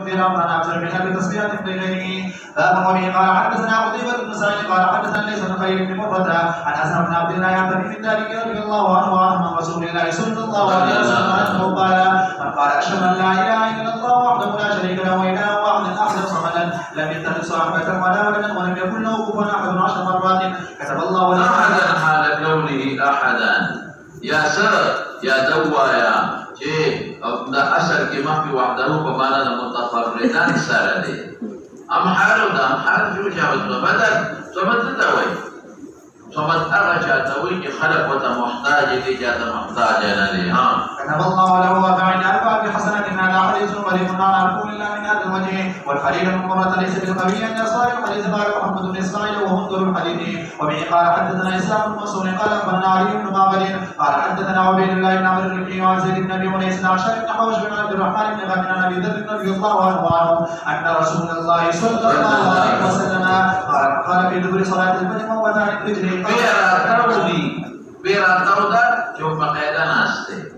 ربنا ابشر بنا بتصفيات بغيره. باب وبه قال حدثنا قتيبة بن سعيد قال حدثنا ليس بن خير بن مرة عن اسلم بن عبد الله يعتني من ذلك رضي الله عنه وعن رسول الله صلى الله عليه وسلم انه قال: من قال اشهد ان لا اله الا الله وحده لا شريك له واله واحد احد صمدا لم يتخذ صاحبة ولا ولدا ولم يكن له كفوا احد 10 مرات كتب الله له احدا حال كونه احدا. يا سر يا دوايا چې دا اصل کې مخکې وحده په معنا د متفردان سره دی. امحال او د امحال جو جاوز بدل صمد ته وایي. صمد هغه چاته وایي چې خلق ورته محتاج دي، چاته محتاج نه دي. كتب الله له وبعد ألفا بحسنة هذا حديث غريب عن رسول الله من هذا الوجه. والخليل بن مرة ليس بالقوي أن يصار الحديث قال محمد بن إسماعيل وهندر الحديث. وبه قال حدثنا إسلام بن منصور قال أخبرنا علي بن معبد قال حدثنا عبيد الله بن عمرو بن وعن زيد بن أبي أنيس عن شعيب بن حوش بن عبد الرحمن بن غنم عن أبي ذر رضي الله عنه أن رسول الله صلى الله عليه وسلم قال في دبر صلاة الفجر ووضع رجله بيرا ترودا جو بقيدا ناسته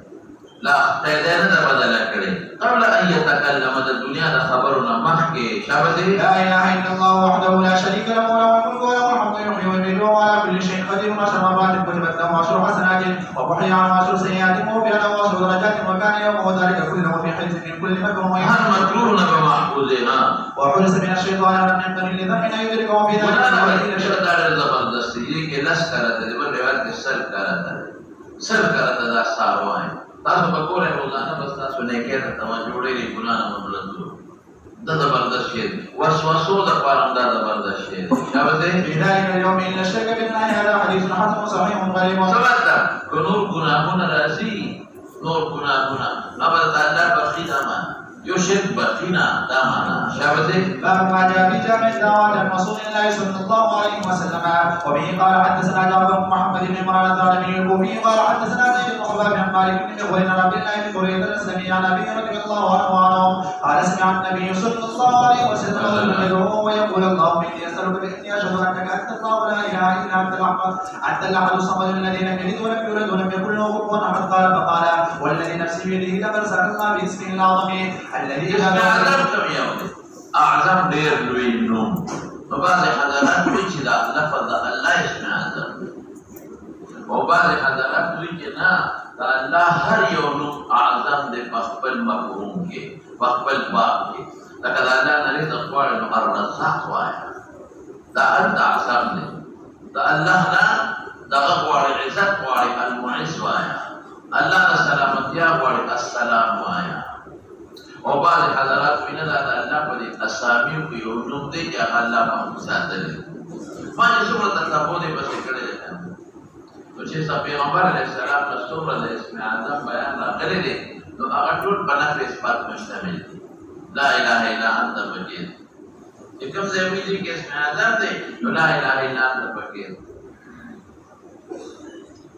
لا قيدين ده بدل کړي قبل ان يتكلم د دنیا د خبرونه مخکې شابه لا اله الا الله وحده لا شريك له له الملك وله الحمد يحيي ويميت وعلى كل شيء قدير. 10 مرات كتبت له 10 حسنات ومحي عن 10 سيئات وفي له 10 درجات وكان يومه ذلك كله في حيز من كل مكروه مكروه بمحفوظها وحرس من الشيطان ولم يقتل لذنب يدركه في ذلك شدار زبردستی کې لاس کړه د بل روایت کې سر کړه دا ساروای تاسو په کوله روزانه بس تاسو نه کې ته ما جوړې ګنا نه مطلب دا زبردست شی وسوسو د پاره دا زبردست شی شابه في ذلك اليوم ان الشرك بالله هذا حديث حسن صحيح غريب. سبحان نور ګناهونه راځي نور ګناهونه نبر الله بخینا ما یو شرک بخینا دا معنا شابه باب ما جاء في جامع الدعوات رسول الله صلى الله عليه وسلم. وبه قال حدثنا جابر بن محمد بن عمران الدارمي الكوفي قال حدثنا زيد بن خباب عن مالك بن مغول عن عبد الله بن بريدة الاسلمي عن ابي رضي الله عنه قال سمع النبي صلى الله عليه وسلم يدعو ويقول اللهم اني اسالك باني اشهد انك انت الله لا اله الا انت الاحد الصمد الذي لم يلد ولم يولد ولم يكن له كفوا احد. قال فقال والذي نفسي بيده لبرسل الله باسمه العظيم الذي اعظم ډیر لوی نوم. په بعض حضرات وایي چې دا لفظ الله اسم اعظم او بعض حضرات وایي چې نه دا الله هر یو نوم اعظم دی په خپل مفهوم کې په خپل باب کې. لکه دا الله نه رزق غواړي نو الرزاق وایه دا انت اعظم دی. دا الله نه دغه غواړي عزت غواړي المعز وایه. الله نه سلامتیا غواړي السلام وایه. او بعض حضرات وینا دا الله په دې اسامی په یو نوم دی چې الله محمود ساتلی. ما چې څومره تاسو دې بس کړی دی نو چې پیغمبر علیه السلام نو څومره د اسم اعظم بیان راغلی دی نو هغه ټول په نفي اثبات مشتمل دی. لا اله الا انت مجید چې کوم ځای ویلي کې اسم اعظم دی نو لا اله الا انت فقیر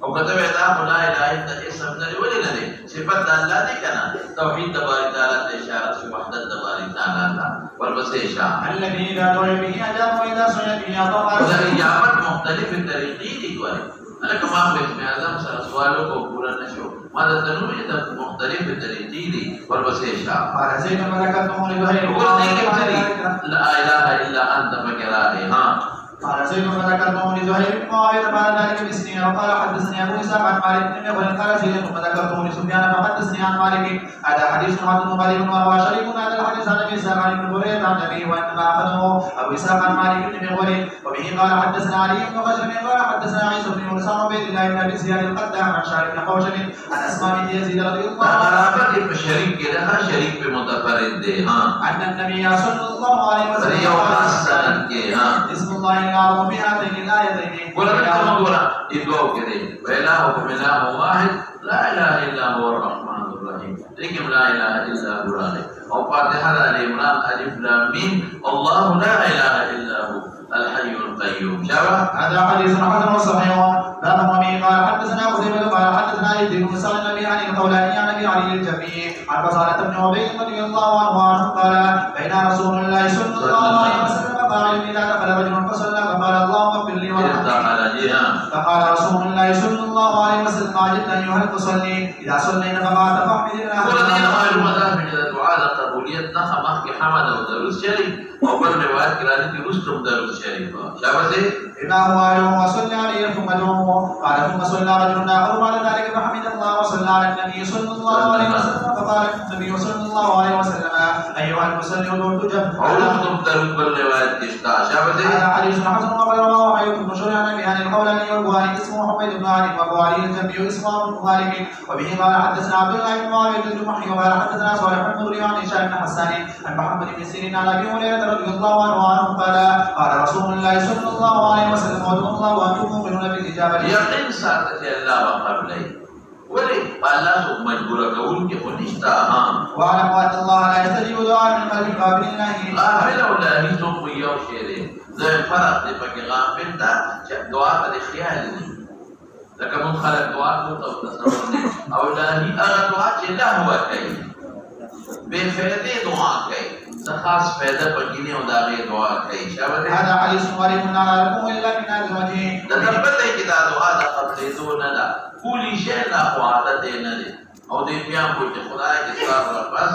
او کته دا لا اله الا اسم نه ولې نه دی صفات د الله دی کنه توحید تبارک تعالی ته اشاره شو وحدت تبارک تعالی ته ورپسې اشاره الذي اذا دعي به اجاب واذا سئل به اعطى. دا اجابت مختلف طریقې دي ګورئ. انا کما په اسم اعظم سره سوالو کو پورا نشو ما د تنوع د مختلف طریقې دي ورپسې اشاره. قال زيد بن ذكرته لزهير لا اله الا انت فكره قال زيد بن ذكرته لزهير بن معاوية بعد ذلك بسنين. وقال حدثني ابو اسحاق عن مالك بن مغول قال زيد بن ذكرته لسفيان فحدثني عن مالك هذا حديث حسن غريب وروى شريك هذا الحديث عن ابي اسحاق عن ابن بريدة عن ابي وانما اخذه ابو اسحاق عن مالك بن مغول. وبه قال حدثنا علي بن خشب قال حدثنا عيسى بن يونس عن عبيد الله بن ابي زياد القدام عن شارك بن خوشب عن اسماء بن يزيد رضي الله عنه شريك كده شريك بمتفرد دي ان النبي صلى الله عليه وسلم اسم الله الأعظم في هاتين الآيتين. ولا يدعو كده وإلهكم إله واحد لا إله إلا هو الرحمن الرحيم. لكن لا إله إلا هو الرحيم. أو فاتحة آل عمران ألف لام ميم الله لا إله إلا هو الحي القيوم. شبه هذا حديث حسن صحيح. باب وبه قال حدثنا قتيبة قال حدثنا يزيد بن سعد النبي عن القولاني عن ابي علي الجميع عن بصالة بن عبيد رضي الله عنه قال بين رسول الله صلى الله عليه وسلم قال اذا دخل رجل فصلى فقال اللهم اغفر لي فقال رسول الله صلى الله عليه وسلم عجبت ايها المصلي اذا صلينا فقال فاحمد الله. ولدينا غير مذاهب الى دعاء قبولية نخمة مخکې حمد او درود شریف او بل روایت کې راځي چې وروسته هم درود شریف شابه إمام وعلم وصلى عليه ثم دعوه قال ثم صلى رجل آخر بعد ذلك فحمد الله وصلى على النبي صلى الله عليه وسلم فقال النبي صلى الله عليه وسلم أيها المصلي ودعوت جنب أولكم درود بالرواية تشتع شابه هذا حديث حسن وغيره وحيث مشهور عن أبي هاني القولاني والبخاري اسمه حميد بن علي وأبو علي الجنبي اسمه أبو طالب وبه قال حدثنا عبد الله بن معاوية الجمحي وقال حدثنا صالح بن مغري عن هشام بن حسان عن محمد بن سيرين عن أبي هريرة رضي الله عنه قال قال رسول الله صلى الله عليه وسلم ودعوا الله وأنتم مؤمنون بالإجابة يقين ساتت الله وقبله ولي الله سوف مجبورة قول كيف نشتا واعلم أن الله لا يستجيب دعاء من قلب قابل الله غافل الله سوف يوشيره ذي فرق دي فكي غافل دا دعاء قد خيال دي لكن من خلق دعاء تو تصورني او الهي اغا دعاء چه لا هو كي بفائده دعاء كي خاص فائدہ پکینه او دا غي دعا کوي شابه هذا حديث غريب لا نعرفه الا من هذا الوجه دا تربته کې دا دعا د قبلې دونه ده کولی شی لا عادت نه دي او دې بیا په خدای کې څار راپاس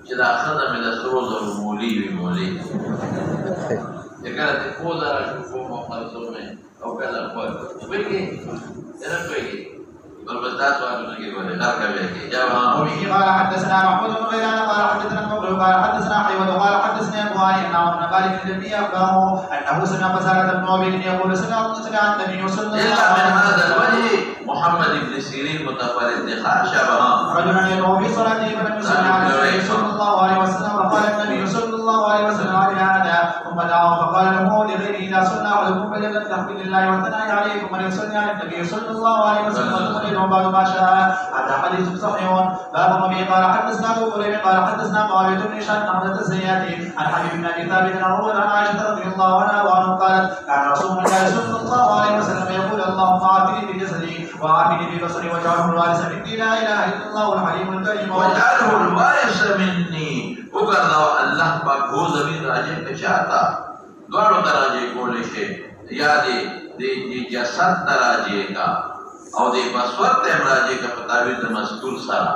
چې دا خدای مې د سروز او مولي وی مولي څنګه ته کو دا شو مو خلاصو مې او کله په وګي درپېږي والبلدات وأهل الجبال نركب إليه جابها وبه قال حدثنا محمود بن غيلان قال حدثنا المغرب قال حدثنا حيوة قال حدثنا أبو علي عن عمرو بن مالك الجندي أخبره أنه سمع فزارة بن عبيد يقول سمع النبي صلى الله عليه وسلم إلا من هذا الوجه محمد بن سيرين متفرد شابها رجلا يدعو في صلاته فلم يصلي على النبي صلى الله عليه وسلم فقال النبي صلى الله عليه وسلم على هذا ثم دعاه فقال له لغيره إذا صلى أحدكم فليتحمد الله والثناء عليه ومن يصلي على النبي صلى الله عليه وسلم وبعد ما شاء هذا حديث صحيح باب النبي قال حدثنا ابو كريم قال حدثنا معاويه بن هشام بن حمزه الزياتي عن حبيب بن ابي ثابت عن عائشه رضي الله عنها وعنه قالت كان رسول الله صلى الله عليه وسلم يقول اللهم عافني بجسدي وعافني ببصري واجعله الوارث مني لا اله الا الله الحليم الكريم واجعله الوارث مني وقال الله پاک هو زمین راجه پچاتا دوڑو دراجه کولے شے یا دے جسد دراجه کا او دې بسور ته راځي کا پتاوی د مذکور سره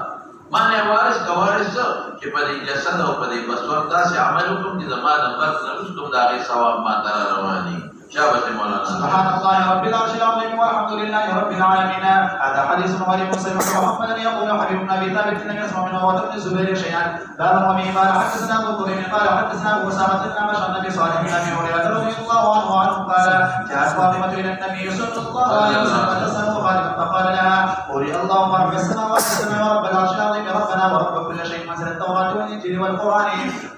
معنی وارث کوارث چې په دې جسد او په دې بسور داسې عمل وکړي چې زمانه مرګ نه وروسته دا غي ثواب ما تر رواني شابه مولانا سبحان الله رب العرش العظيم والحمد لله رب العالمين هذا حديث غريب صحيح محمد يقول حبيب بن ابي ثابت لم يسمع منه وابن الزبير شيئا باب الرمي قال حدثنا ابو كريم قال حدثنا ابو اسامه بن عمش عن النبي صالح بن ابي هريره رضي الله عنه قال جاءت فاطمه الى النبي صلى الله عليه وسلم تساله فقال لها قولي اللهم رب السماوات والسماء ورب العرش العظيم ربنا ورب كل شيء مثل التوراه والانجيل والقران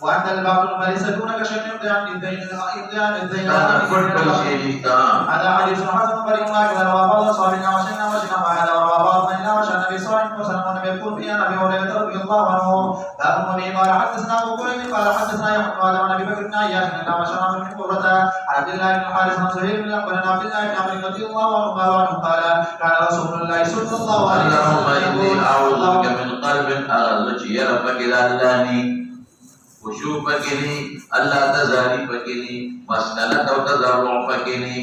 وأنت الباب المريسة دونك شيء يمتعن الدين هذا حديث حسن بريء كذا رواه صالحنا وشينا وهذا رواه بيننا وشان النبي صلى الله عليه وسلم يقول في أبي هريرة رضي الله عنه باب النبي قال حدثنا أبو كريم قال حدثنا يحيى قال عن أبي بكر بن عياش أن وشان بن قرة عن عبد الله بن الحارث بن زهير بن عبد الله بن عمرو رضي الله عنه قال كان رسول الله صلى الله عليه وسلم يقول أعوذ بك من قلب أغلق يرفق إلى اللاني خشوع پکینی اللہ تزاری پکینی مسکنت و تضرع پکینی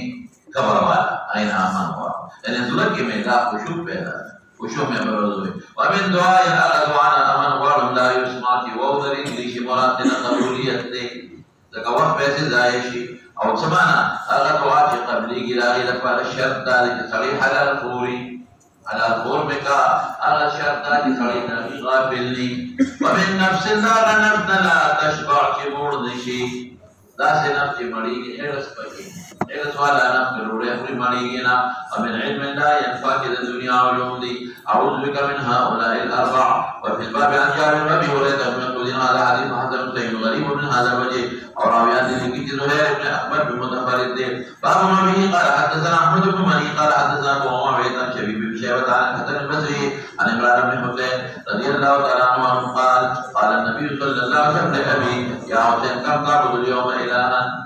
قبر والا این آمان ہوا یعنی ضرورت کی میں لا خشوع پیدا خشوع میں بروز ہوئے ومن دعائی اغا دعانا امان وارم لا یسماتی وودر انگلیشی مراد دینا قبولیت دے تکوان پیسے زائشی او سمانا اغا دعا چی قبلی گراغی لفار شرط داری صحیح حلال فوری على قربك على شرطات خلينا في غافلني ومن نفس لا نفس لا تشبع كمردشي داس نفس مريض إرس بكي إرس والا نفس روح في مريضنا ومن علم لا ينفع في الدنيا والعمد أعوذ بك من هؤلاء الأربع وفي الباب عن جابر بن أبي هريرة من هذا حديث حسن صحيح غريب ومن هذا وجه أو راويان لكي زهير بن أحمد بمتفرد باب ما به قال حدثنا أحمد بن مني قال حدثنا أبو معاوية عن شبيب بن شيبة عن الحسن البصري عن عمران بن حسين رضي الله تعالى عنه قال النبي صلى الله عليه وسلم لأبي يا حسين كم تعبد اليوم إلها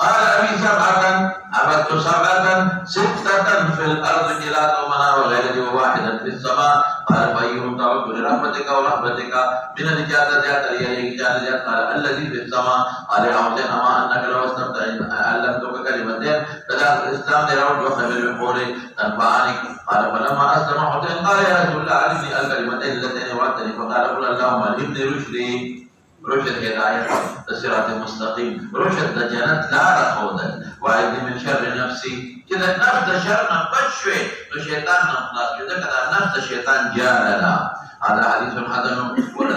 قال ابي سبعه عبدت سبعه سته في الارض جلاد ومنى وغيره وواحدا في السماء قال فايهم تعبد لرحمتك ورحمتك من الاجازه الاجازه قال الذي في السماء قال اعطينا ما انك لو استمتعت علمتك كلمتين ثلاث الاسلام لرد وخبر بقولي تنفعني قال فلما اسلم حسين قال يا رسول الله علمني الكلمتين اللتين وعدتني فقال قل اللهم الهمني رشدي رشد هداية الصراط المستقيم رشد جنت لا رخودا وعيدني من شر نفسي كذا نفس شرنا بشوي الشيطان نخلاص كذا كذا نفس الشيطان جاءنا هذا حديث حسن ولا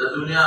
الدنيا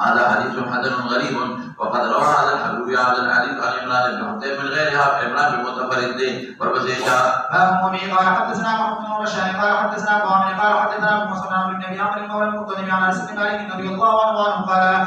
هذا حديث حسن غريب وقد روى هذا الحبيب هذا الحديث عن عمران بن حسين من غيرها عمران بن متفردين وبزيشا ومي قال حدثنا محمد بن بشار قال حدثنا ابو عمرو قال حدثنا ابو مسعود بن النبي عمرو بن المطلب عن انس بن مالك رضي الله عنه قال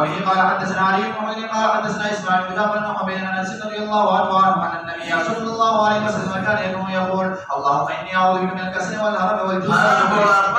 وبه قال حدثنا علي بن محمد قال حدثنا اسماعيل بن جعفر بن حبيب عن انس رضي الله عنه ان النبي صلى الله عليه وسلم كان يقول اللهم اني اعوذ بك من الكسل والهرم والجبن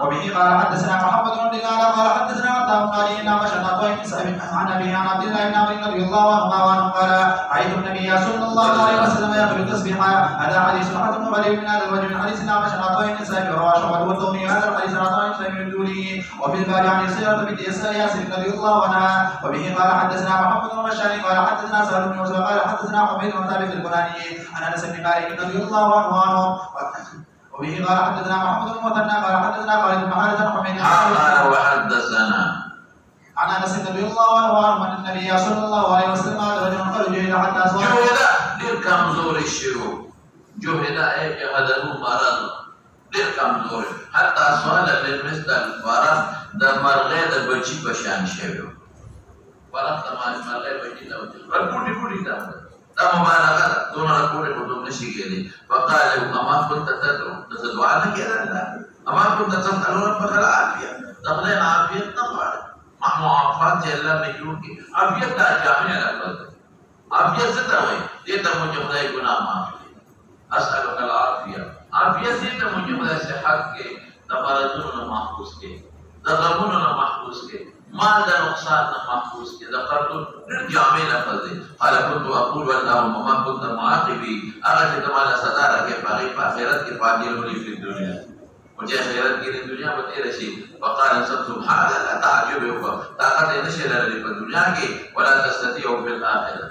وبه قال حدثنا محمد بن دلال قال حدثنا عطاء قال ان مشهد طيب سعيد عن ابي عن عبد الله بن عمرو رضي الله عنه قال رايت النبي صلى الله عليه وسلم يقول التسبيح هذا حديث حسن غريب من هذا الوجه من حديث ان مشهد طيب سعيد رواه شعبة والثوري هذا الحديث عن طيب سعيد الدوري وفي الباب عن سيرة بنت ياسر رضي الله عنها وبه قال حدثنا محمد بن بشار قال حدثنا سهل بن يوسف قال حدثنا حميد بن ثابت البناني عن انس بن مالك رضي الله عنه وبه قال حدثنا محمد بن المثنى قال حدثنا خالد بن حارث بن حميد قال وحدثنا عن انس رضي الله عنه ان النبي صلى الله عليه وسلم قال رجل خرج الى حتى اسوار جهدا دير كمزور الشيوخ جهدا اي هذا مرض دير كمزور حتى سؤال بالنسبه للفرس ده مرغه ده بچي بشان شوی فرس تمام مرغه بچي ده رکوټي کوټي ده دا مبالغه ده دون رکوټي کو دوم نشي کېدی فقال اما كنت تدعو عنك كده اما كنت تسال ربك العافيه تغلين عافيه طبعا مع معافاه الله مجوكي عافيه لا جامع لفظ عافيه ستوي ديتا مجھے خدا گناہ معاف اسالك العافيه عافيه ديتا مجھے خدا صحت کے تمرضون محفوظ کے ضربون محفوظ کے مال دا نقصان محفوظ کے ذکرتم جامع لفظ قال كنت اقول اللهم ما كنت معاقبي اگر تمہارا صدا رکھے باقی آخرت کے فاضل ہولی فی الدنیا مجھے آخرت کی دنیا بتے رسی وقال سبحان الله تعجب طاقت نشل لي في الدنيا کی ولا تستطيع في الاخره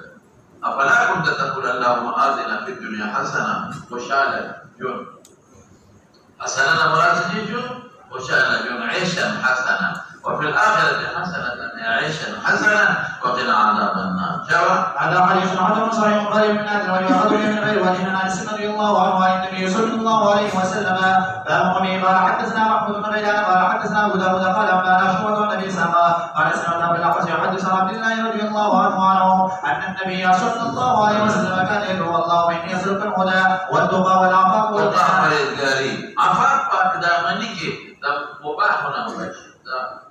افلا كنت تقول اللهم آتنا في الدنيا حسنه وشالا جون حسنه مراد جون وشالا جون عيشا حسنا وفي الآخرة حسنة عيشا حسنا وقنا عذاب النار جواب هذا حديث حسن صحيح قريب من هذا الوجه وأخرج من غير وجه عن انس رضي الله عنه عن النبي صلى الله عليه وسلم فأمر قال حدثنا محمود بن غيلان قال حدثنا أبو داود قال أنبأنا شعبة بن أبي إسحاق قال سمعنا بالأحوص يحدث عن عبد الله رضي الله عنه أن النبي صلى الله عليه وسلم كان يدعو اللهم إني أسألك الهدى والتقى والعفاف والغنى عفاف پاک دامنی کے مباح ہونا بچ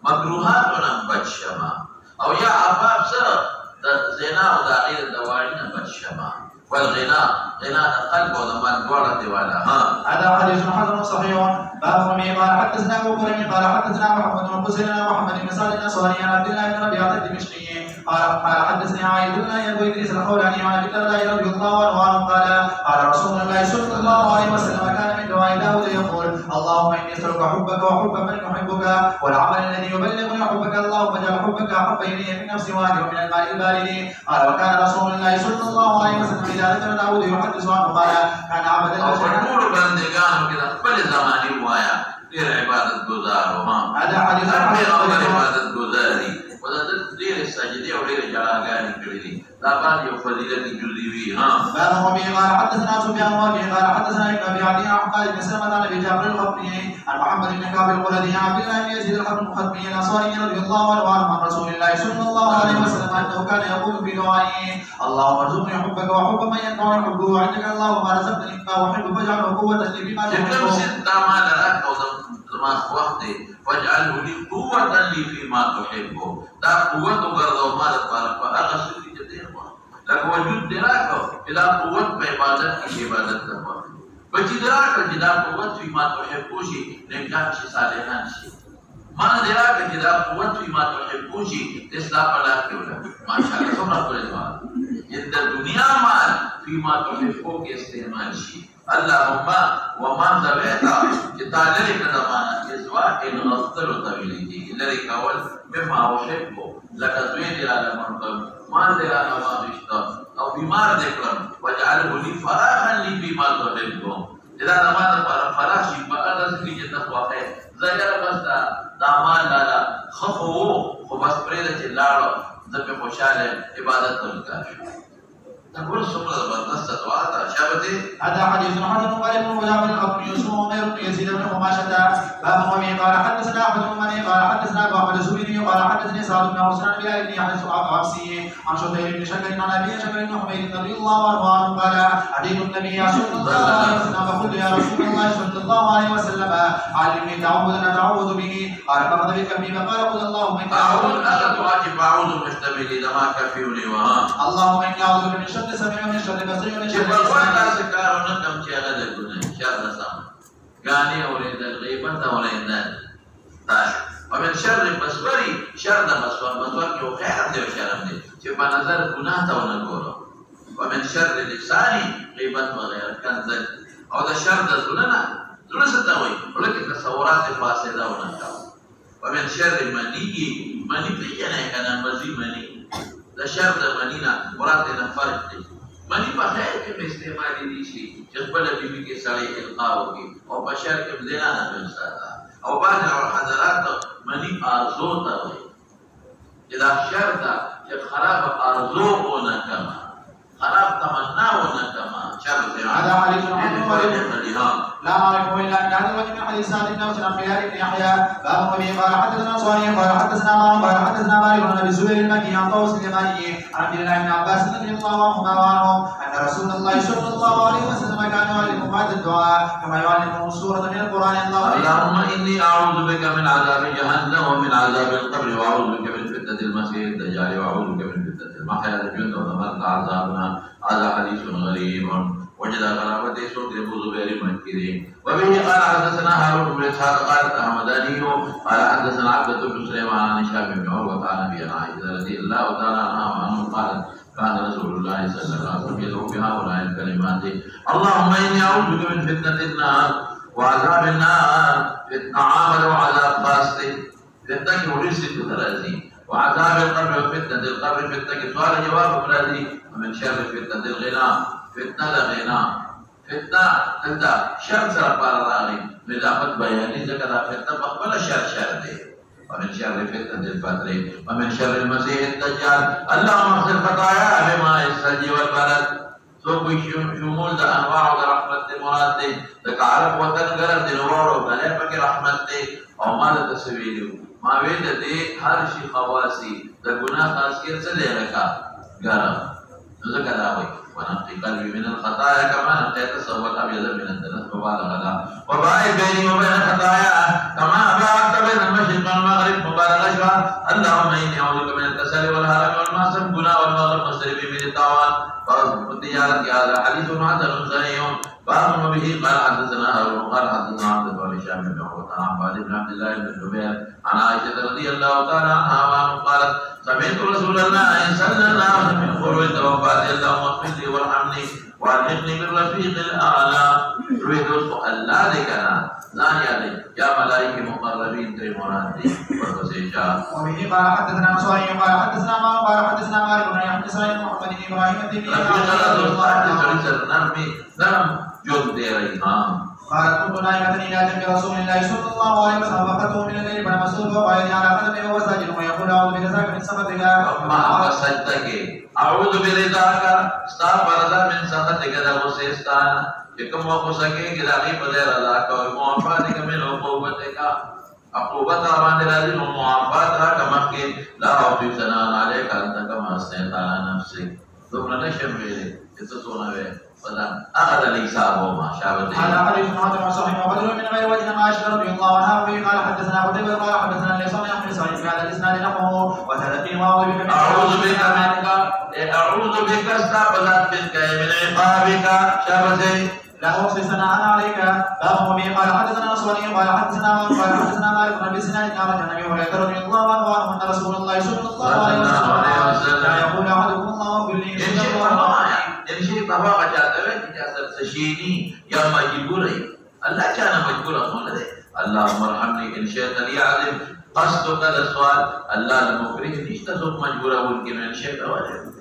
مکروہات ہونا بچ شما او يا عفاف سر زنا وداعي الدواعين بالشمال والغناء غناء القلب وضمان دورة ولا هذا حديث حسن صحيح. باب رمي قال حدثنا ابو كريم قال حدثنا محمد بن حسين ومحمد بن سعد الانصاري عن عبد الله بن ربيعه الدمشقي قال حدثني عايد الله ابو ادريس الخولاني عن ابي الدرداء رضي الله عنه قال رسول الله صلى الله عليه وسلم كان من دعاء داود يقول اللهم اني اسالك حبك وحب من يحبك والعمل الذي يبلغني حبك اللهم اجعل حبك احب الي من نفسي واهلي ومن الماء البارد. قال وكان رسول الله صلى الله عليه وسلم اذا ذكر داود يحدث عنه قال كان عبدا وفنور بندگان كده قبل زماني وایا دیر عبادت گزارو هذا حديث عبادت گزاری وذات دیر سجدی اور دیر جلاګانی کړی دي دا باندې یو فضیلت جزئی وی باب رمي قال حدثنا سفيان وكيع قال حدثنا ابن ابي عدي عن قال بن سلمة عن ابي جابر الخطمي عن محمد بن كعب القرظي عن عبد الله بن يزيد الخطمي الانصاري رضي الله عنه عن رسول الله صلى الله عليه وسلم انه كان يقول في دعائه اللهم ارزقني حبك وحب من ينفع حبه عندك اللهم رزقني ما احب فاجعله قوة لي بما تحب. ست ما لك او زمان وقت واجعله لي قوة لي فيما تحبه. دا قوة وغرض ما لك فاغسل في جدير لك وجود دراك الى قوة بعبادت کی عبادت تبا بچی دراك جدا قوة فيما تحبه شي نکاح شي صالحان شي ما دراك جدا قوة فيما تحبه شي اسلام الله كولا ما شاء الله سمرا كل جواب جدا دنيا مال فيما تحبه کے استعمال شي. اللهم وما ذبحت كتالري كدمانا ازواء ان غفر طويلتي لري كول مما احبه لك زوين على منقب ما دلا ما بيشتا او بیمار دکلم وجعله لي فراغا لي فيما تحبه. اذا نماذج فراغ شي بقدر سكي جدا واقع زجر بس دامان لالا خفو بس پرېده چې لاړو ځکه خوشاله عبادت وکړ. تقول سمرة زبردست دعاء شابته. هذا حديث حسن قال ابن وجاب الخطمي يوسف وغير بن يزيد بن خماشة باب ومي قال حدثنا احمد بن مني قال حدثنا ابو احمد الزبيري قال حدثني سعد بن حسين بن بلال بن يحيى العبسي عن شهير بن شكر عن ابي شكر بن حميد رضي الله عنه قال حديث النبي صلى الله عليه وسلم فقلت يا رسول الله صلى الله عليه وسلم علمني تعوذا اتعوذ به قال فقد بك بما قال قل اللهم اني اعوذ مشتبه دما كفيوني وها اللهم اني اعوذ بك من شر سميع ومن شر بصير ومن شر کارونه کم چې هغه د ګناه شر سم غاني اورېدل غیبت اورېدل تاش ومن شر بصوري شر د بصور کې خیر دی او شر دی چې په نظر ګناه ته ونه ګورو. ومن شر لساني غیبت وغير کنزل او د شر د زړه زړه څه ته وایي ولکه تصورات فاسده ونه کاو. ومن شر منی پیژنه کنه مزي منی د شر د منینا مراد نه فرق دی. منی په خیر کې په استعمال دي شي چې خپل بیبي کې سړی القا وکړي او په شر کې بدنا نه بنساته او بعض حضرات منی ارزو ته وایي چې دا شر ته چې خراب ارزو ونه کما خراب تمنا ونه کما شر ته هذا حديث لا اعرفه الا ان هذا الوجه من حديث سعد بن وسلم بن يحيى باب ابي قال حدثنا صالح قال حدثنا معمر قال حدثنا مالك بن ابي الزبير المكي عن طاووس اليماني عن عبد الله بن عباس رضي الله عنهما وعنهم ان رسول الله صلى الله عليه وسلم كان يعلمهم هذا الدعاء كما يعلمهم سوره من القران. اللهم اني اعوذ بك من عذاب جهنم ومن عذاب القبر واعوذ بك من فتنه المسيح الدجال واعوذ بك من فتنه المحيا والجن ومن عذابنا. هذا حديث غريب وجد غرابة صوت ابو زبير المكي. وبه قال حدثنا هارون بن اسحاق قال الحمداني قال حدثنا عبدة بن سليمان عن هشام بن عروة عن ابي عائشة رضي الله تعالى عنه قال كان رسول الله صلى الله عليه وسلم يدعو بهؤلاء الكلمات اللهم اني اعوذ بك من فتنة النار وعذاب النار فتنة عامل وعذاب فاسد فتنة ورث الثلاثين وعذاب القبر وفتنة القبر فتنة سؤال جواب فلادي ومن شر فتنة الغنى فتنة الغنى فتنة انت شر سر راغي مدافت بياني ذكر فتنة بقبل شر دي. ومن شر فتنة الفتر ومن شر المسيح الدجال. اللهم اغفر خطايا بماء الثلج والبرد. سو کوئی شمول دا انواع دا رحمت دے مراد دے دا عرب وطن گرم دے نوارو گلے پاکی رحمت دے او ما دا تسویلیو ما وید دے ہر شی خواسی دا گناہ خاصیت سے لے رکا گرم ذکر داوی ونقي قلبي من الخطايا كما نقيت الصوت ابيض من الدنس مبالغه وباعد بيني وبين الخطايا كما باعدت بين المشرق والمغرب مبالغه. اللهم اني اعوذ بك من الكسل الصلاة هذا حديث حسن صحيح. باب به قال حدثنا هارون قال حدثنا عبد الله بن هشام بن عروة عن عباد بن عبد الله بن الزبير عن عائشة رضي الله تعالى عنها قالت سمعت رسول الله صلى الله عليه وسلم يقول توفاني اللهم اغفر لي وارحمني والحقني بالرفيق الاعلى. روي دوستو اللہ دیکھنا زاني علي يا ملائكة مقربين تريموناتي وتسيشا. وبه قال حدثنا صهيب قال حدثنا ما قال حدثنا مالك بن يحيى بن محمد بن ابراهيم التيمي قال كنت نائمة إلى جنب رسول الله صلى الله عليه وسلم وقته من الليل فنمسه وقال على قدمه وهو ساجد ويقول أعوذ برزاك من سخطك. ما سجدك أعوذ برزاك استغفر من سخطك ده وسيستان يكم وقسكي كده غيب غير ذاك ومعافاتك من عقوبتك عقوبت أمان الذين ومعافاتك كما كي لا أعطي ثناء عليك أنت كما أثنيت على نفسك. ثم نشم بيلي يتصون به فلان أخذ الإحساب وما شابته. هذا حديث حسن صحيح وبدر من غير وجه ما عائشة رضي الله عنها وفيه قال حدثنا قتيبة قال حدثنا ليس عن يحيى صحيح في هذا الإسناد نحوه وتلقي وأعوذ بك منك استعبدت منك من عقابك شابته. لا أحصي ثناء عليك. باب به قال حدثنا نصراني قال حدثنا مالك بن سنان قال عن أبي هريرة رضي الله عنه أن رسول الله صلى الله عليه وسلم لا يقول أحدكم اللهم اغفر لي. Jadi sini bahwa kata kita sesini yang majburi. Allah jangan majbur Allah. Allahumma arhamni in syaita li'azim qasduka al-su'al. Allah al-mukrim istasuk majbura mungkin in syaita wajib.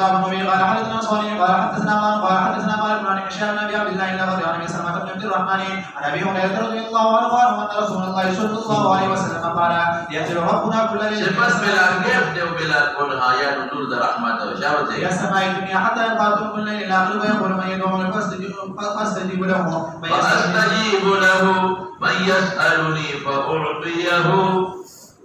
باب النبي قال حدثنا صالح قال حدثنا مالك بن هشام بن عبد الله الغزي عن سلمة بن عبد الرحمن عن ابي هريرة رضي الله عنه ان رسول الله صلى الله عليه وسلم قال ينزل ربنا كل ليلة سبحان بلا كيف ده بلا كل آية نزول رحمته شابه يا سماء الدنيا حتى ينقضي كل ليلة إلى آخره ويقول من يدعوني فاستجيب له من يسألني فأعطيه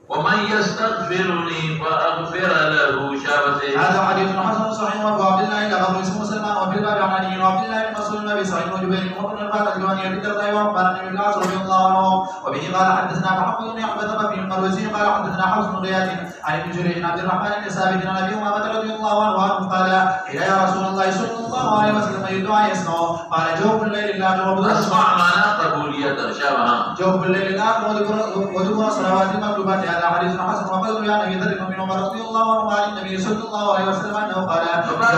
ومن يستغفرني فأغفر له شابته. هذا حديث حسن صحيح وابو عبد الله الغفري اسمه سلمان وفي الباب عن علي وعبد الله بن مسعود النبي سعيد وجبير وابن الباب الجواني ابي الدرداء وعقبان بن العاص رضي الله عنه. وبه قال حدثنا محمد بن احمد بن المروزي قال حدثنا حفص بن غياث عن ابن جرير بن عبد الرحمن بن ثابت عن ابي امامه رضي الله عنه قال الى يا رسول الله صلى الله عليه وسلم الدعاء يسمع قال جوف الليل لا جوف اسمع معنى قبولية شابه جوف الليل لا وذكر صلوات المكتوبات. هذا حديث حسن وقد روي عن ابي ذر بن عمر رضي الله عنه عن النبي صلى الله عليه وسلم انه قال فرض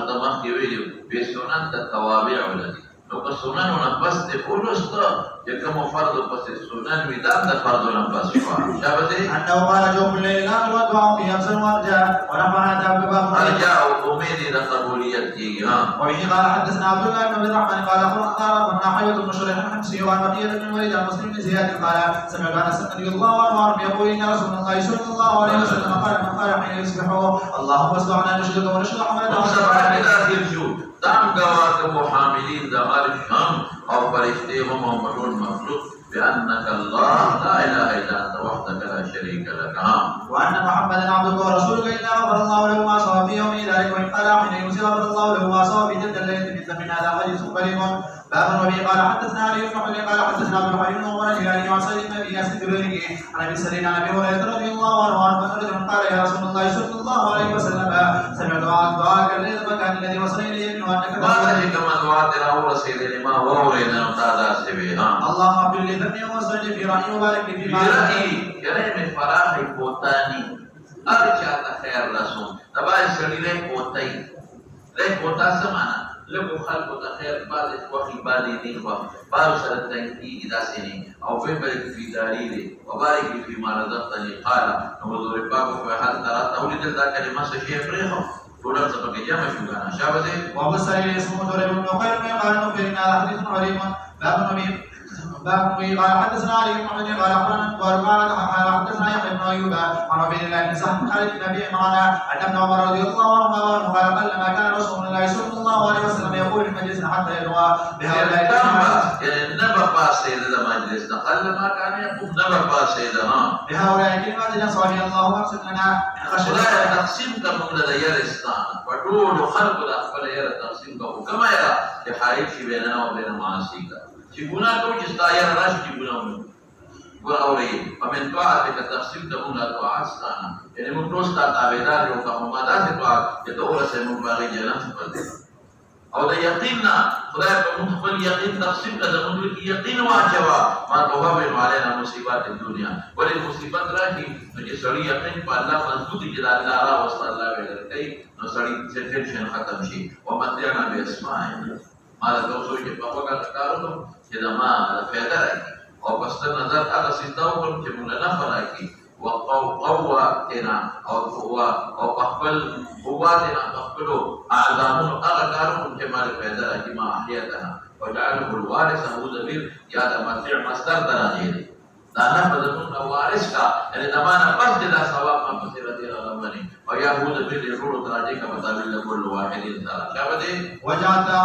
sudah mah kiwil besunan tatawabi ulati lo kesunan una bas de ulus to jika mau fardu pas sunan midam da fardu lam bas syabati anna qala jawm layla wa du'a fi afsal warja wa rafa'a dabba arja umidi da qabuliyat ki ha. wa bihi qala hadathna abdullah ibn rahman qala qala hayyat al-mushrih al-hamsi wa baqiyat min walid muslim bin ziyad qala sami'tu anas radiyallahu anhu yaqul inna rasulullah sallallahu alaihi wasallam qala hina yusbihu allahumma asbahna nashduka wa nashdu hamdaka تام گواہ کو حاملین دمار شام اور فرشتے و محمدون مخلوق بأنك الله لا إله إلا أنت وحدك لا شريك لك وأن محمدا عبدك ورسولك إلا غفر الله له ما صاب في يوم ذلك وإن قال حين يوسف غفر الله له ما صاب في تلك الليلة مثل من هذا حديث كريم. باب النبي قال حدثنا علي بن حجر قال حدثنا ابن حجر وعمر الهلالي وعن سعيد بن ابي ياسر الجبيري عن ابي سعيد عن ابي هريره رضي الله عنه ان رجلا قال يا رسول الله صلى الله عليه وسلم سمعت دعاءك الليل المكان الذي وصل اليه منه انك ما كما دعاء تراه رسول ما ورنا تعالى سبحان اللهم اغفر لي ذنبي واسرني في رأيي وبارك لي فيما رأيي من فراح بوتاني ارجع خير رسول تبع سريره بوتاي له بوتا سمانا له خلق خير بعد وقت بالي دين بعد سرتني اذا سني او في بارك في داري وبارك لي فيما رزقتني قال نوذ ربك فهل ترى تولد ذاك لما شيء Fariha Sudah sebagai jamaah juga, syabati. Wa basari ismu Turayb bin Nuqayr qala nuqirna haditsun gharibun bab nabi باب قال حدثنا علي بن محمد قال اخبرنا حدثنا يحيى بن ايوب عن عبيد الله بن سعد بن خالد بن ابي عمران ان ابن عمر رضي الله عنهما قال قلما كان رسول الله صلى الله عليه وسلم يقول في مجلس حتى يدعى بهؤلاء يعني نبى باس إلى المجلس قلما كان يقول نبى باس إلى بهؤلاء الكلمات نصرني الله واقسم لنا خشية تقسيم كم لدى يرستان فطول خلق الأقبال يرى تقسيم كما يرى يحارب بيننا وبين معاصيك شبنا تو جستا يرى راش شبنا وأولي ومن طاعتك تقسيم كم لدى طاعتنا يعني مكروستا تابدار وكم مدى طاعت يتقول سيمباغي جنان سبحانه او د یقینا خدای په موږ خپل یقین تقسیم کړه موږ کې یقین واچوا ما توبه علينا مصیبات الدنيا ولې مصیبت راځي چې سړی یقین په الله مضبوطی کې الله را وصل الله ویل کوي نو سړی ټینشن ختم شي او متیانا به اسماء ما له تاسو کې په هغه کارونو چې دا ما فائدہ راځي او پس نظر هغه سیستم کوم چې موږ نه فرایي وقوتنا او بخبل قواتنا بخبلو اعظامنا اغكارهم كما لفيدا كما احياتنا وجعله الوارث هو ضمير يا مطيع مصدر دراجه دانا بدون وارث کا یعنی زمانہ بس جدا ثواب کا مسیرت الامانی ويا هو ضمير يرور دراجه کا مطابق لكل واحد انسان کیا بده وجاتا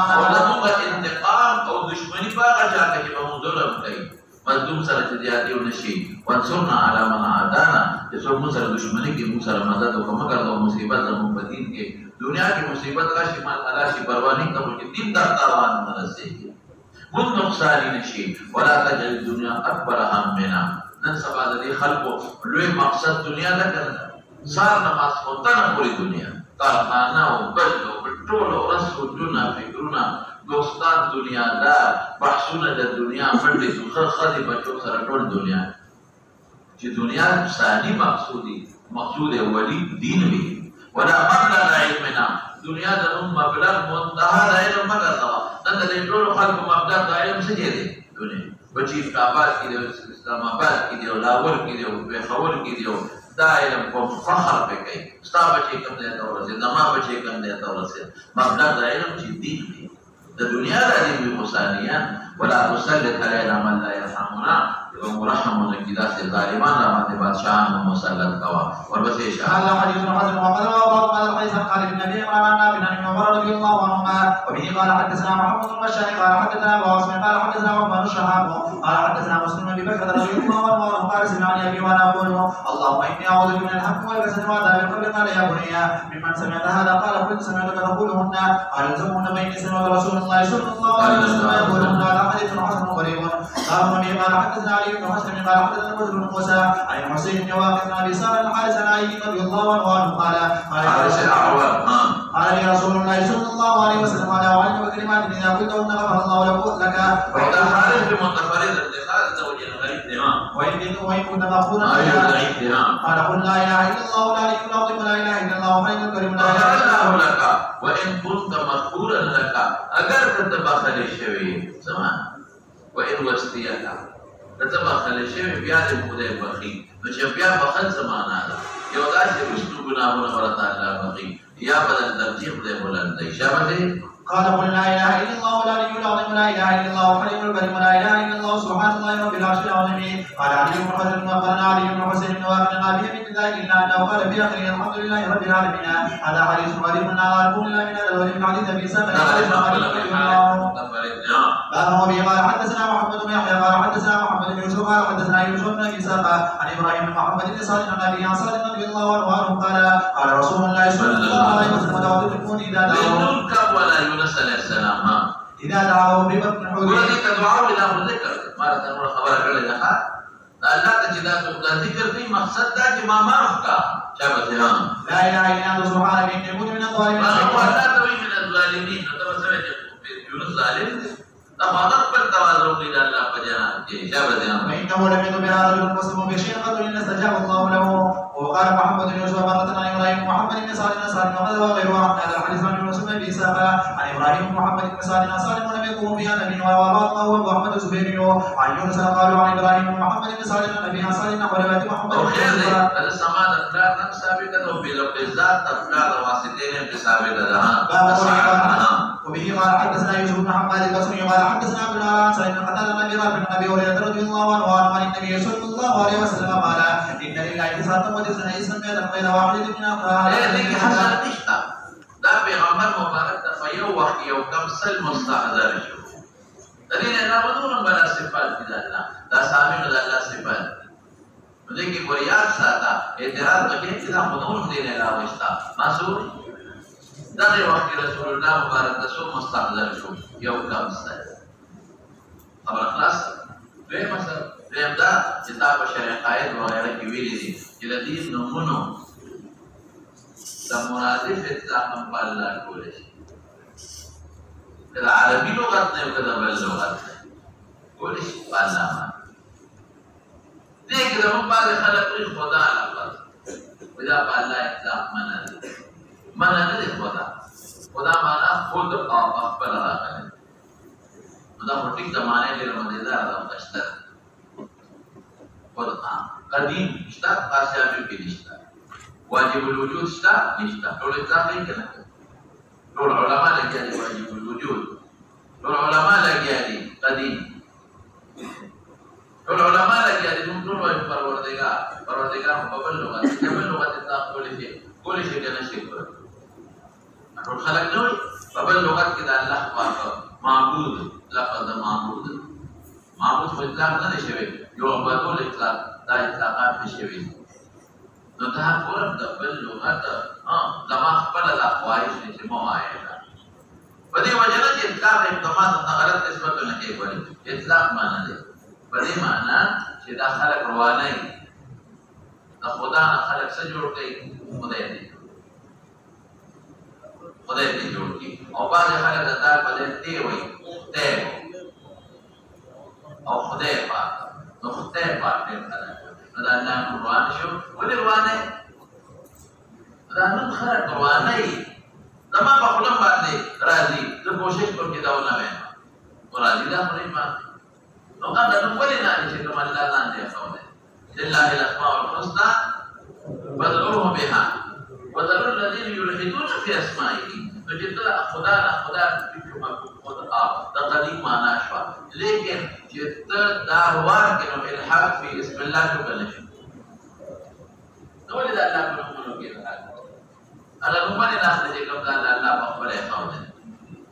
انتقام او دشمنی باغ جاتا کہ ہم ظلم کئی مظلوم سره جدياتي ونشي وانصرنا على من عادانا جسو موسر دشمنی کی موسر مدد و مگر دو مصیبت و بدین کے دنیا کی مصیبت راشی مال علاشی بروانی کا مجھے دین در تاوان مرسے من نقصانی نشي ولا تجل الدنيا اکبر همنا نن سبا دی خلقو لوی مقصد دنیا نہ کرنا سار نماز ہوتا نہ پوری دنیا کارخانہ و بل و پٹرول و رسو جنا فکرنا دوستان دنیا دار بحثونه د دنیا منډي خدي بچو سره ټول دنیا چې دنیا ثاني مقصود اولی دین وی ولا مبلغ علمنا دنیا د مبلغ منتهى علم مگر دا د ټول خلق مبلغ علم څه دی دنیا بچی آباد کې دی اسلام آباد کې دی لاهور کې دی پېښور کې دی دا علم کوم فخر به کوي ستا بچی کوم دی دا ورسې زما بچی کوم دی دا ورسې مبلغ علم چې دین دی الدنيا لا يجب مسانيا ولا تسلط علينا من لا يرحمنا ومرحم كده ظالمان لما تبادشان ومسلط كوا والبسيش هذا حديث حسن وقال وابو قال القيس قال النبي عمرنا بن عمر رضي الله عنهما وبه قال حدثنا محمد بن بشار قال حدثنا ابو عاصم قال حدثنا عمر شهاب قال حدثنا مسلم بن بكر رضي الله عنه قال سمعني ابي وانا اقول اللهم اني اعوذ بك من الهم والكسل وعذاب القبر قال يا بني ممن سمعت هذا قال كنت سمعتك تقولهن قال الزمهن بيني سمعت رسول الله صلى الله عليه وسلم يقولهن هذا حديث حسن غريب قال النبي قال حدثنا علي بن حسن قال حدثنا بدر بن موسى عن حسين بن واقد بن ابي سار الحارث عن علي رضي الله عنه قال قال لي رسول الله صلى الله عليه وسلم على وعلم كلمات اذا قلتهن غفر الله لك وقد حارث بمتفرد الاتخاذ زوج غريب دماء وان كنت مغفورا قال قل لا اله الا الله لا اله الا الله لا اله الا الله حي الكريم لا اله الا الله لك وان كنت مغفورا لك اگر تتبخل الشوي زمان وان وستيك تتبخل الشوي بیا د خدای بخي نو چې بیا بخل زمانہ ده یو داسې وشتو ګناهونه ورته الله بخي یا بدل ترجیح دې بلند دی شابه قال قل لا اله الا الله ولا اله الا الله لا اله الا الله حي الكريم لا اله الا الله سبحان الله رب العرش العظيم قال علي بن حسن وقال علي بن حسين بن واقد بن ابي من ذلك الا انه قال في اخره الحمد لله رب العالمين هذا حديث غريب على رسول الله من الاول من حديث ابي سلمة باب وبه قال حدثنا محمد بن يحيى قال حدثنا محمد بن يوسف قال حدثنا يوسف بن ابي سلمة عن ابراهيم بن محمد بن صالح عن ابي عاصم رضي الله عنه قال قال رسول الله صلى الله عليه وسلم دعوتكم اذا دعوا يونس عليه السلام اذا دعوا ببطن حوت ولذلك دعوا الى الذكر ما تنور خبر کړل نه الله ته چې دا ذکر کوي مقصد دا چې ما معاف کا شابه لا اله الا الله سبحانه اني كنت من الظالمين ولا توي من الظالمين نو سره يونس ظالم دا مدد پر توازن الى الله پجانا کې شابه وانه لم يكن بهذا المسلم بشيء قد الا استجاب الله له وقال محمد بن يوسف مرة عن ابراهيم محمد بن سعد نصر وغيره عن هذا الحديث عن يوسف بن اسحاق عن ابراهيم محمد بن سعد نصر ولم يكن فيها نبي واباه واحمد الزبيري عن يونس قال عن ابراهيم محمد بن سعد النبي صلى الله عليه وسلم محمد بن سعد السماء الافكار ثابته وبالذات افكار واسطين ثابته وبه قال حدثنا يوسف بن حماد البصري قال حدثنا عبد الله عن سعيد بن قتادة عن ابي هريرة رضي الله عنه عن النبي صلى الله عليه وسلم قال ان لله 99 اسما غير واحد من افراها. دا پیغمبر مبارک ته په یو وخت یو کم سل مستحضر شو. د دې نه علاوه بل صفات دي دا سامي د الله صفات. نو دې کې ګوریات ساته اعتراض وکړي چې دا خودونو دې نه علاوه شته. مسعود دا یو وخت رسول الله مبارک ته سو مستحضر شو یو کم سل. خبر خلاص. دوی مثلا دوی دا چې دا په شریعت قائد وغیرہ کې ویلي دي چې د دې نمونه دا مرادف اطلاق په الله کولای شي. دا عربي لغت نه وکړه بل لغت کولای شي په الله باندې. دې کې د موږ باندې خلک خدا لفظ ودا په الله اطلاق معنا نه دي خدا معنا خود او خپل راغلی. دا په ټیک د معنی ډېر مزیدار ده مشته. خدا قدیم شته قاسیابي کې نشته. واجب الوجود شتا نشتا ټول اطلاق یې کنه ټول علماء لګیا دي واجب الوجود ټول علماء لګیا دي قدیم ټول علماء لګیا دي موږ ټول وایو پروردگار په بل لغت اطلاق کولی شي کنه شي ټول خلک نو په بل لغت کې د الله پاک معبود لفظ معبود خو اطلاق نه شوی یو په ټول اطلاق دا اطلاقات نشوي. نو دا ټول د بل لغت زما خپل د خواهش چې مو وایي په دې وجه نه چې اطلاق اقدامات ته غلط نسبت نه کوي. اطلاق معنی دی په دې معنی چې دا خلق روانه د خدا نه خلق څه جوړ کړي خدای دې جوړ کړي او بعض خلک دا په دې دی وایي او خدای پاک نو خدای پاک دې دا الله روان شو ولې روانه دا نن خلک روانه زما په خپل باندې راځي زه کوشش کوم چې دا ونه وایم راځي دا خپل ما نو دا نو ولې نه چې کوم الله ځان دې خو لله الاسماء الحسنى فادعوه بها وذروا الذين يلحدون في اسمائه. فجد خدا دا قدیم معنا شو لیکن جت دا روان کې نو الحاد فی اسم الله شو بل شي نو ولې دا الله په نوم کې راځي انا نو باندې نه چې کوم دا الله په خپل احکام دي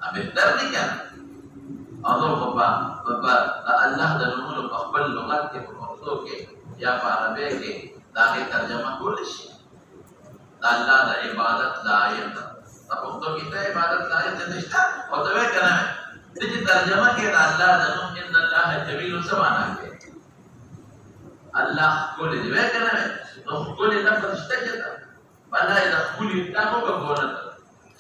ابه درد کنه اذو بابا الله د نوم په خپل لغت کې په پښتو کې یا په عربی کې دا کې ترجمه کول شي دا الله د عبادت لایق پښتو کې ته عبادت لایق نشته او دا وکنه دې ترجمه کې دا الله د نوم ان الله جمیل سمانا کې الله کول دې وکنه نو کول لفظ شته بنا اذا کول تاسو په ګورنه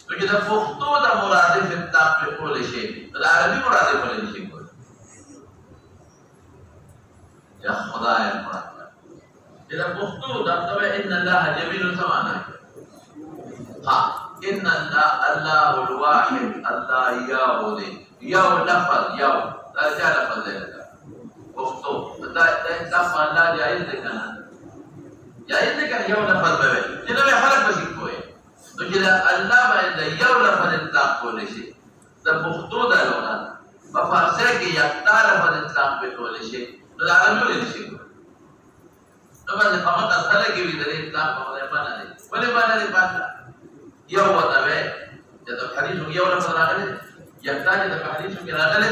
نو چې دا پښتو د مرادف اطلاق په کول شي دا عربي مرادف په شي کول یا خدای مراد اذا پښتو دا ان الله جمیل سمانا ها ان الله الواحد الله یو لفظ یو دا څه لفظ دی پښتو دا لفظ الله جایز دی کنه یو لفظ به چې نو خلک بشي کوی نو چې الله باندې یو لفظ اطلاق کولی شي د پښتو د لغت په فارسی کې یو لفظ اطلاق به کولی شي نو دا عربي نه شي نو باندې فقط خلک کې وی د اطلاق په باندې ولې باندې یو وتاوي د حدیث یو لفظ راغلی یحتاج د حدیث کې راغلی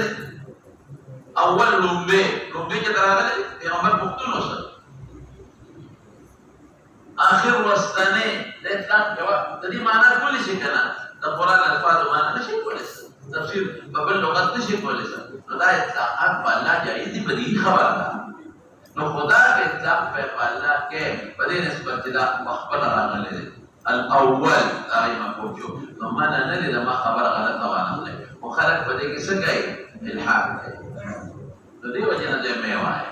اول لومبه کې راغلی پیغمبر پښتون وسه اخر واستنه د اطلاق جواب د دې معنی کول شي کنه د قران الفاظ معنی نشي کولای تفسیر په بل لغت نشي کولای نو دا اطلاقات په الله جایز دي په دې خبره ده نو خدا کے اطلاق په الله کې په دې نسبت دا مخبر راغلی دی الاول دائما کوچو نو معنا نه لري ما خبره غلطه وانه او خلق په دې کې څه کوي الحاد نو دې وجه نه دې مې وایي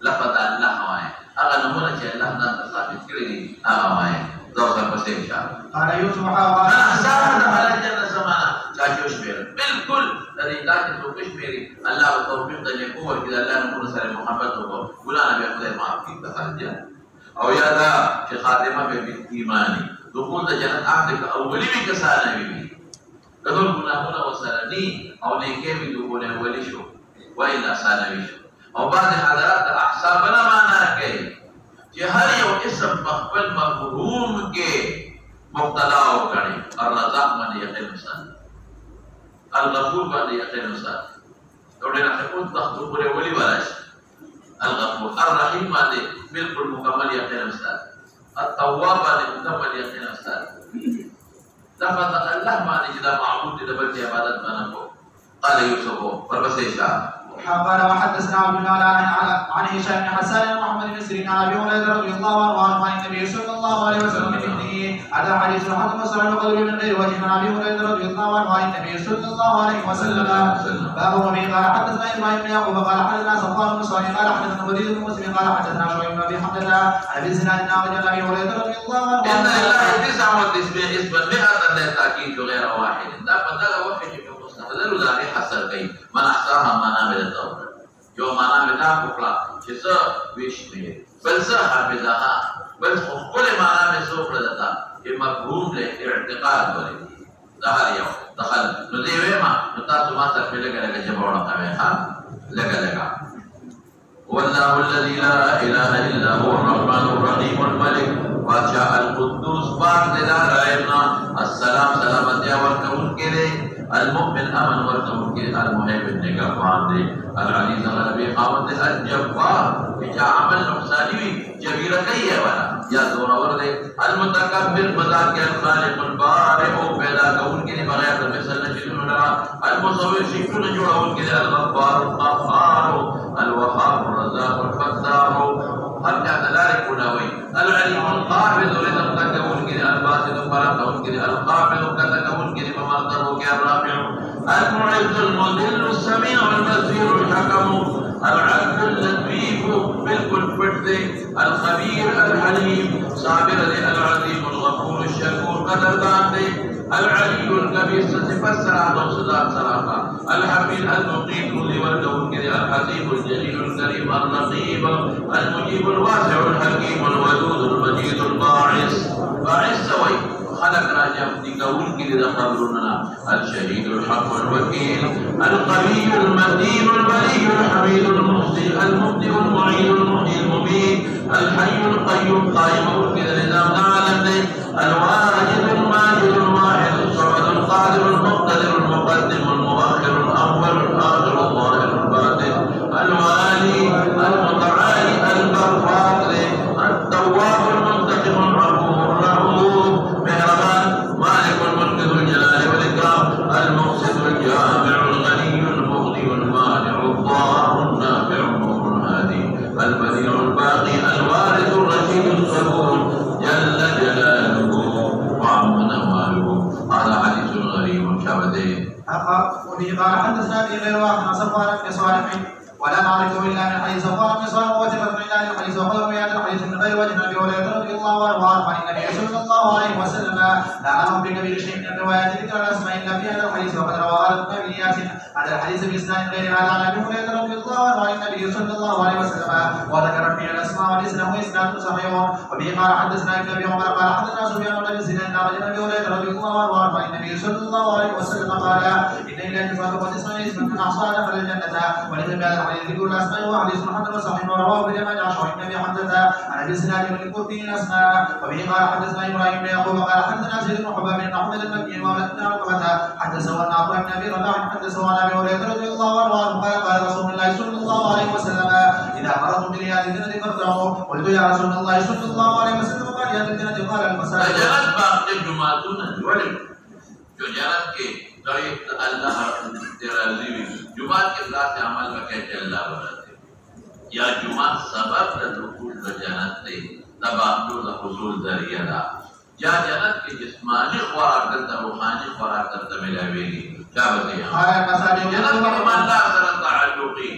لفظ الله وایي هغه نمونه چې الله ځان ثابت کړی دی هغه وایي زوځه په څیر شه قال يوسف حاضر ساعه على جنة زمانه چاچوش میر بالکل دې ذات توقش میری الله توفیق دې کوور کې الله نور سره محبت وکړو ګلانه به خدای معاف کړي ته او یادا چې خاتمه به ایمانی دخول د جنت عهد اولی وی کسانه وی کدو گناهونه وسره ني او نیکي به دوونه ولي شو وإلا ثانوي شو او بعض حضرات احسابنا معنا کوي چې هر یو اسم مخبل مفهوم کې مبتلا وکړي الرزاق باندې یقین وساتي الغفور باندې یقین وساتي ډېر حقوق تخطو پورې ولي وراشي الغفور الرحیم باندې بالکل مکمل یقین وساتي التواب باندې مکمل یقین وساتي لفظ الله باندې چې دا معبود دې د بل عبادت باندې کو قال يوسف فربسيشا قال وحدثنا عبد الله عن هشام بن حسان محمد بن سيرين عن ابي هريره رضي الله عنه عن النبي صلى الله عليه وسلم بمثله هذا حديث حسن وصحيح وقدر من غير وجه عن ابي هريره رضي الله عنه عن النبي صلى الله عليه وسلم باب وفيه قال حدثنا ابراهيم بن يعقوب قال حدثنا صفوان بن صالح قال حدثنا وليد بن مسلم قال حدثنا شعيب بن ابي حمزه عن ابي زناد عن ابي هريره رضي الله عنه ان لله 999 للتاكيد غير واحد دا بدل وحي مستحضر ذلك حصل کوي من احصاها معنا به التوبه جو معنا به دا کولا چې څه ویشنه بل څه حافظها بل خپل معنا به څو پردتا چې مفهوم له اعتقاد ولري دا هر یو دخل نو دی وېما نو تاسو ما سره لګا جواب کوي ها لګا والله الذي لا اله الا هو الرحمن الرحيم الملك بادشاہ القدوس پاک دے رائنا السلام سلامت یا ورکون کے دے المؤمن امن ورکون کے المحب نگہبان دے العزیز غلبی خاوند دے الجبار جا عمل نقصانی جبیرہ کئی ہے والا یا زورور دے المتکبر بذات کے الخالق البارئ پیدا کون کے دے بغیر مثل نشدون لرا المصور شکل جوڑون کے دے الغفار القهار الوهاب الرزاق الفتاح ہر جادلار کلاوی العلیم القابض رزق تکون کے الباسط فرقون کے القابض تکون کے بمرتبہ کے الرافع المعز المذل السميع البصير الحكم العدل اللطيف بالكل فرد الخبير الحليم صابر العظيم الغفور الشكور قدردان العلي الكبير ستفسر عدو صداق صراحة الحميد المقيم لولدون كذي الحسيب الجليل الكريم الرقيب المجيب الواسع الحكيم الودود المجيد الباعث باعث سوي خلق راجع دقون كذي خبرنا الشهيد الحق الوكيل القوي المتين البلي الحميد المحصي المبدئ المعيد المحيي المميت الحي القيوم قائم كذا نظام عالم الواجد الماجد الواحد الصمد القادر المقتدر المقدم المؤخر الاول الاخر الظاهر الباطن الوالي المتعالي البر التواب المنتقم العفو الرؤوف مهربان مالك الملك ذو الجلال والاكرام المقسط الجامع الغني المغني المانع الضار النافع النور الهادي البديع الباقي الوارث الرشيد الصبور جل جلاله وعم نواله هذا حديث غريب شبده وفي قال حدثنا به غير واحد عن صفوان بن صالح ولا نعرفه الا من حديث صفوان بن صالح ووجبت من ذلك الحديث وخذوا من هذا الحديث من غير وجه ابي هريره رضي الله عنه عن النبي صلى الله عليه وسلم لا اعلم بكبير شيء من الروايات ذكر الاسماء الا في هذا الحديث وقد روى ابن اياس هذا الحديث باسناد غير هذا عن ابي هريره رضي الله عنه عن النبي صلى الله عليه وسلم وذكر فيه الاسماء والاسلام واسناد صحيح وبه قال حدثنا ابن ابي عمر قال حدثنا سفيان بن زيد عن ابي هريره رضي الله عنه عن النبي صلى الله عليه وسلم قال ان الى كتاب وتسمع اسم من احصى دخل الجنه وليس بهذا الحديث ذكر الاسماء وحديث محمد وصحيح ورواه ابن ماجه عن شعيب بن ابي حمزه عن ابي زناد بن القرطي الاسماء وبه قال حدثنا ابراهيم بن يعقوب قال حدثنا زيد بن حباب بن احمد المكي وابن عقبه حدثه عن عطاء بن ابي رباح حدثه عن ابي هريره رضي الله عنه قال قال رسول الله صلى الله عليه وسلم اذا مرضوا برياض الجنه فارتعوا قلت يا رسول الله صلى الله عليه وسلم قال يا الجنه قال المساجد جنت باغ جمعتون ولي جو جنت کے طریق اللہ تیرا زیوی جمعات کے ذات عمل میں کہتے اللہ بناتے یا جمعات سبب دخول جنت دے تباہدو حصول ذریعہ دا یا جنت کے جسمانی خوراک کرتا روحانی خوراک کرتا ملاویگی کیا بتائیں جنت کے ایمان اللہ سر تعلقی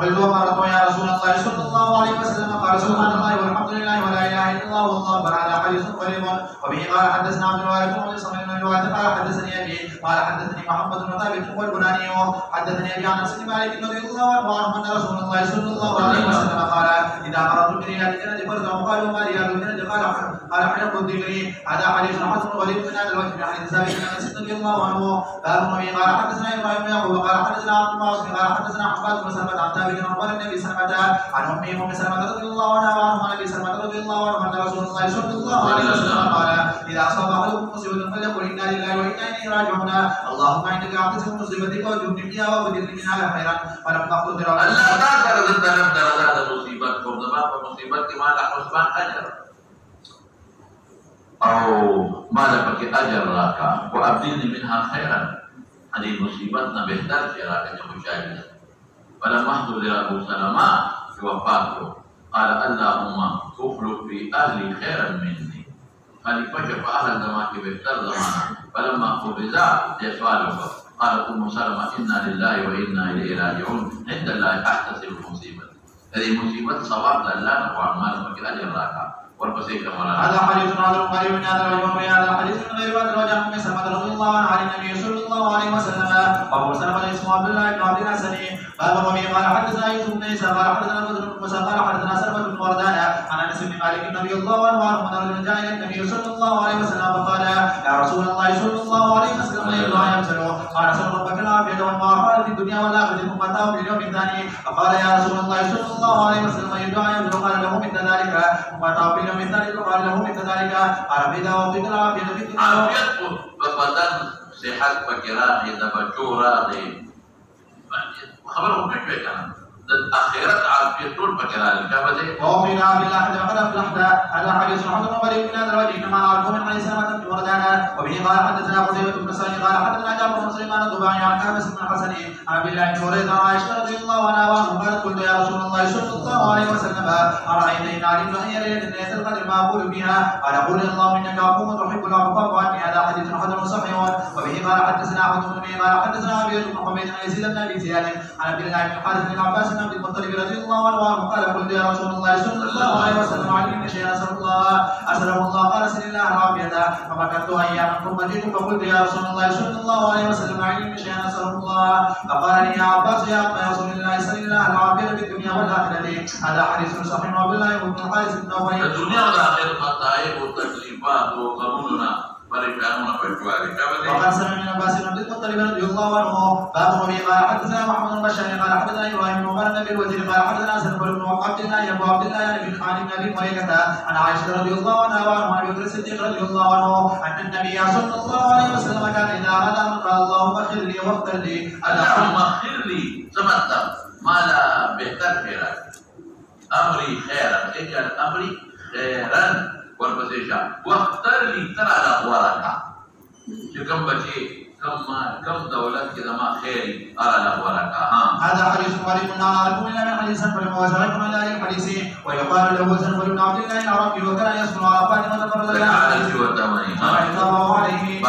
قلت ومرت يا رسول الله صلى الله عليه وسلم قال سبحان الله والحمد لله ولا اله الا الله والله اكبر. هذا حديث غريب. وبه قال حدثنا عبد الوارث بن صميم بن الوارث قال حدثني ابي قال حدثني محمد بن ثابت والبناني حدثني ابي عن انس بن مالك رضي الله عنه ان رسول الله صلى الله عليه وسلم قال اذا مررت برياض الجنه فارتعوا قالوا ما رياض الجنه قال حلق الذكر. هذا حديث حسن غريب من هذا الوجه عن حديث ثابت بن انس رضي الله عنه. باب النبي قال حدثنا ابراهيم بن يعقوب قال حدثنا عبد المعاصي قال حدثنا حماد بن سلمة عن ثابت عن النبي سلمة عن ام سلمة رضي الله عنها وعن النبي سلمة رضي الله عنه ان رسول الله صلى الله عليه وسلم قال اذا اصاب احدكم مصيبه فليقل انا لله وانا اليه راجعون اللهم انك اعتصم مصيبتك وجبني بها وبدلني منها خيرا film تقدر Allah tak ada dalam darah musibah korban musibah di mana khusban ajar atau mana pakai ajar laka wa abdilni minha khairan hadis musibat na behtar silakan musyahid pada mahdur li Abu Salama wafatu qala Allahumma ukhluq fi ahli khairan minni khalifah syafa'ah zaman ki behtar zaman falamma qubiza yaswaluhu قال أم سلمة إنا لله وإنا إليه راجعون عند الله أحتسب المصيبة هذه مصيبة صواب لله وعمال فكر أجر راكا والبسيط مولانا هذا حديث عظيم قريب من هذا الوجه هذا حديث من غير هذا الوجه عن ام سلمة رضي الله عنها عن النبي صلى الله عليه وسلم. وابو سلمة اسمه عبد الله بن عبد الحسني. باب الربيع قال حدثنا يوسف بن عيسى قال حدثنا بدر بن موسى قال حدثنا سلمة بن وردان عن انس بن مالك رضي الله عنه ان رجلا جاء الى النبي صلى الله عليه وسلم فقال يا رسول الله صلى الله عليه وسلم يدعى يمسله قال سل ربك العافية وما قال في الدنيا والاخرة ثم اتاه في اليوم الثاني فقال يا رسول الله صلى الله عليه وسلم يدعى يمسله قال له مثل ذلك ثم اتاه في اليوم الثاني فقال له مثل ذلك قال فاذا وفيت العافية في الدنيا عافية ببدن صحة فكرات تبجورا خبرهم مش بيكنا الأخيرات عافية طول فكرات كما زي وفينا بالله وقد أفلحت. هذا حديث حسن غريب من هذا الوجه إنما نعرفه من حديث سلمة بن وردان. وبه قال حدثنا قتيبة بن سعيد قال حدثنا جابر بن سليمان الضباعي عن كابس بن الحسن عن عبد الله بن هريرة عن عائشة رضي الله عنها قالت قلت يا رسول الله صلى الله عليه وسلم أرأيت إن علمت أي ليلة ليلة القدر ما أقول فيها قال قل اللهم إنك عفو تحب العفو فاعف عني. هذا حديث حسن صحيح. وبه قال حدثنا أحمد بن ميمون قال حدثنا أبي بن حميد عن يزيد بن أبي زياد عن عبد الله بن حارث بن عباس بن عبد المطلب رضي الله عنه قال قلت يا رسول الله صلى الله عليه وسلم علمني شيئا أسأله الله قال سل الله العافية. فمكثت أياما ثم جئت فقلت يا رسول الله صلى الله عليه وسلم علمني شيئا أسأله الله فقال لي يا عباس يا أبا رسول الله سل الله العافية في الدنيا والآخرة. هذا حديث صحيح. عبد الله بن الحارث بن عبيد الدنيا والآخرة مصائب وتكليفات وقانوننا فرجعنا فجواري وقد سمع من عباس بن عبد المطلب رضي الله عنه. باب الربيع قال حدثنا محمد بن بشار قال حدثنا ابراهيم بن عمر بن الوزير قال حدثنا سلمة بن عبد الله ابو عبد الله بن خالد بن ابي مليكة عن عائشة رضي الله عنها وعن ابي بكر الصديق رضي الله عنه ان النبي صلى الله عليه وسلم كان اذا اراد ان قال اللهم اغفر لي واغفر لي. اللهم اغفر لي سمعت ما لا بهتر خيرا امري خيرا اجعل امري خيرا والبسيشة واختر لي ترى الأخوارك كم بشي كم دولة كذا ما خيري أرى الأخوارك هذا حديث غريب لا نعرفه إلا من حديث سنفر وزرق من هذا الحديث. ويقال له سنفر بن عبد الله العربي وكان يسكن على فاطمة فرض الله عليه عليه